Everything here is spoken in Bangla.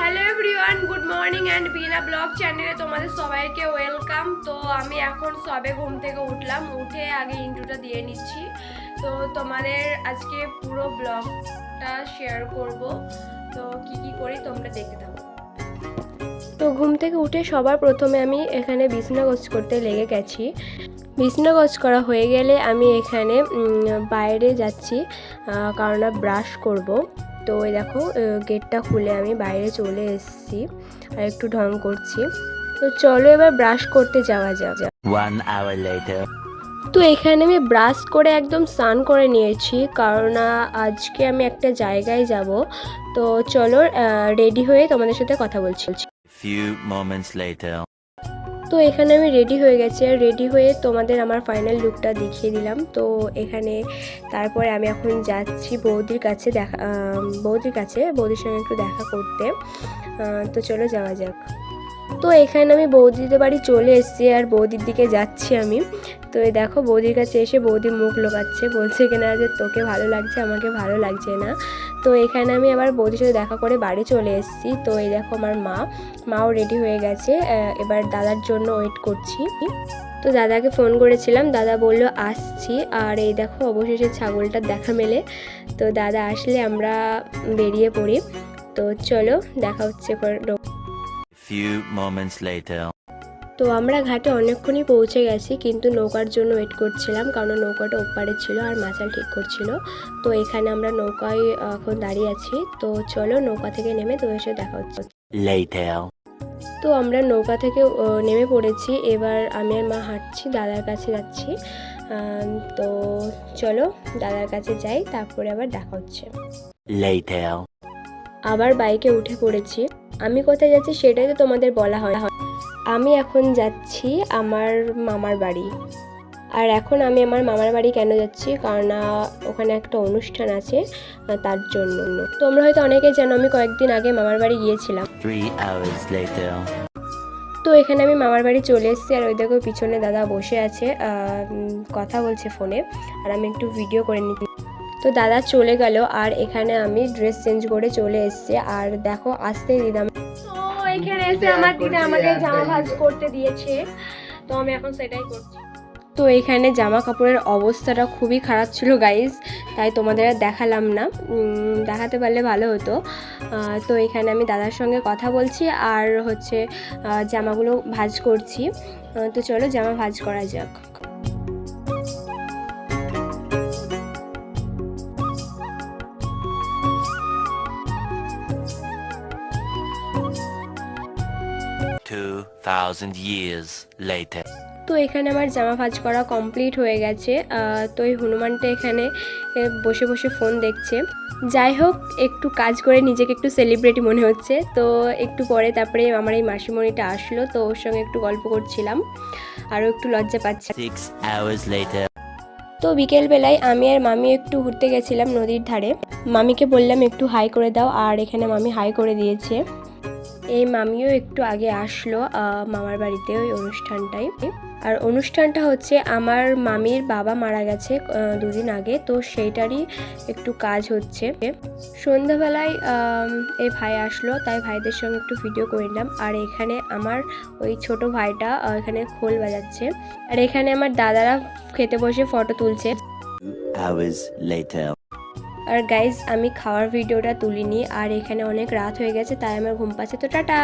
Hello everyone, good morning and Veena blog চ্যানেলে তোমাদের সবাইকে ওয়েলকাম। তো আমি এখন সবে ঘুম থেকে উঠলাম, উঠে আগে ইন্ট্রোটা দিয়ে নিচ্ছি। তো তোমাদের আজকে পুরো ব্লগটা শেয়ার করব, তো কি কি করি তোমরা দেখতে থাকো। তো ঘুম থেকে উঠে সবার প্রথমে আমি এখানে বিছানা গোছ করতে লেগে গেছি। বিছানা গোছ করা হয়ে গেলে আমি এখানে বাইরে যাচ্ছি, কারণ ব্রাশ করব। তো এই দেখো গেটটা খুলে আমি বাইরে চলে এসেছি আর একটু ঢং করছি। তো চলো এবার ব্রাশ করতে যাওয়া যাক। 1 hour later. তো এখানে আমি ব্রাশ করে একদম স্নান করে নিয়েছি, কারণ আজকে আমি একটা জায়গায় যাব। তো চলো রেডি হয়ে তোমাদের সাথে কথা বলছি। Few moments later. তো এখানে আমি রেডি হয়ে গেছি, আর রেডি হয়ে তোমাদের আমার ফাইনাল লুকটা দেখিয়ে দিলাম। তো এখানে তারপরে আমি এখন যাচ্ছি বৌদির কাছে বৌদির সঙ্গে একটু দেখা করতে। তো চলো যাওয়া যাক। তো এখানে আমি বৌদিদের বাড়ি চলে এসেছি আর বৌদির দিকে যাচ্ছি আমি। তো এই দেখো বৌদির কাছে এসে বৌদি মুখ লোকাচ্ছে, বলছে কিনা যে তোকে ভালো লাগছে, আমাকে ভালো লাগছে না। তো এখানে আমি আবার বৌদির সাথে দেখা করে বাড়ি চলে এসেছি। তো এই দেখো আমার মাও রেডি হয়ে গেছে, এবার দাদার জন্য ওয়েট করছি। তো দাদাকে ফোন করেছিলাম, দাদা বলল আসছি। আর এই দেখো অবশেষে ছাগলটার দেখা মেলে। তো দাদা আসলে আমরা বেরিয়ে পড়ি। তো চলো দেখা হচ্ছে। Few moments later. তো আমরা ঘাটে অনেকক্ষণই পৌঁছে গেছি, কিন্তু নৌকার জন্য ওয়েট করছিলাম, কারণ নৌকাটা ওপারে ছিল আর মাচাল ঠিক করছিল। তো এখানে আমরা নৌকায় এখন দাঁড়িয়ে আছি। তো চলো নৌকা থেকে নেমে তোমার সাথে দেখা হচ্ছে। Later. তো আমরা নৌকা থেকে নেমে পড়েছি, এবার আমি আর মা হাঁটছি, দাদার কাছে যাচ্ছি। তো চলো দাদার কাছে যাই, তারপরে আবার দেখা হচ্ছে। Later. আবার বাইকে উঠে পড়েছি। আমি কোথায় যাচ্ছি সেটাই তো তোমাদের বলা হয়। আমি এখন যাচ্ছি আমার মামার বাড়ি। আর এখন আমি আমার মামার বাড়ি কেন যাচ্ছি, কারণ ওখানে একটা অনুষ্ঠান আছে, তার জন্য। তোমরা হয়তো অনেকে জানো আমি কয়েকদিন আগে মামার বাড়ি গিয়েছিলাম। 3 hours later. তো এখানে আমি মামার বাড়ি চলে এসেছি, আর ওই দেখো পিছনে দাদা বসে আছে, কথা বলছে ফোনে, আর আমি একটু ভিডিও করে নিচ্ছি। তো দাদা চলে গেল, আর এখানে আমি ড্রেস চেঞ্জ করে চলে এসেছি। আর দেখো আসতেই দিদা, তো এখানে এসে আমার দিদা আমাকে জামা ভাঁজ করতে দিয়েছে, তো আমি এখন সেটাই করছি। তো এখানে জামা কাপড়ের অবস্থাটা খুবই খারাপ ছিল গাইজ, তাই তোমাদের আর দেখালাম না, দেখাতে পারলে ভালো হতো। তো এখানে আমি দাদার সঙ্গে কথা বলছি আর হচ্ছে জামাগুলো ভাঁজ করছি। তো চলো জামা ভাঁজ করা যাক। Two 2,000 years later. তো এখানে আমার জামা ভাঁজ করা কমপ্লিট হয়ে গেছে। তো এই হনুমানটা এখানে বসে বসে ফোন দেখছে। যাই হোক, একটু কাজ করে নিজেকে একটু সেলিব্রিটি মনে হচ্ছে। তো একটু পরে তারপরে আমার এই মাসিমণিটা আসলো, তো ওর সঙ্গে একটু গল্প করছিলাম, আরও একটু লজ্জা পাচ্ছি। 6 hours later. তো বিকেলবেলায় আমি আর মামি একটু ঘুরতে গেছিলাম নদীর ধারে। মামিকে বললাম একটু হাই করে দাও, আর এখানে মামি হাই করে দিয়েছে। এই মামিও একটু আগে আসলো মামার বাড়িতে ওই অনুষ্ঠানটায়। আর অনুষ্ঠানটা হচ্ছে আমার মামির বাবা মারা গেছে দুদিন আগে, তো সেইটারই একটু কাজ হচ্ছে। সন্ধ্যাবেলায় এই ভাই আসলো, তাই ভাইদের সঙ্গে একটু ভিডিও করে নিলাম। আর এখানে আমার ওই ছোট ভাইটা এখানে খোল বাজাচ্ছে, আর এখানে আমার দাদারা খেতে বসে ফটো তুলছে। 2 hours later. আর গাইজ আমি খাওয়ার ভিডিওটা তুলিনি, আর এখানে অনেক রাত হয়ে গেছে, তাই আমার ঘুম পাচ্ছে। তো টাটা।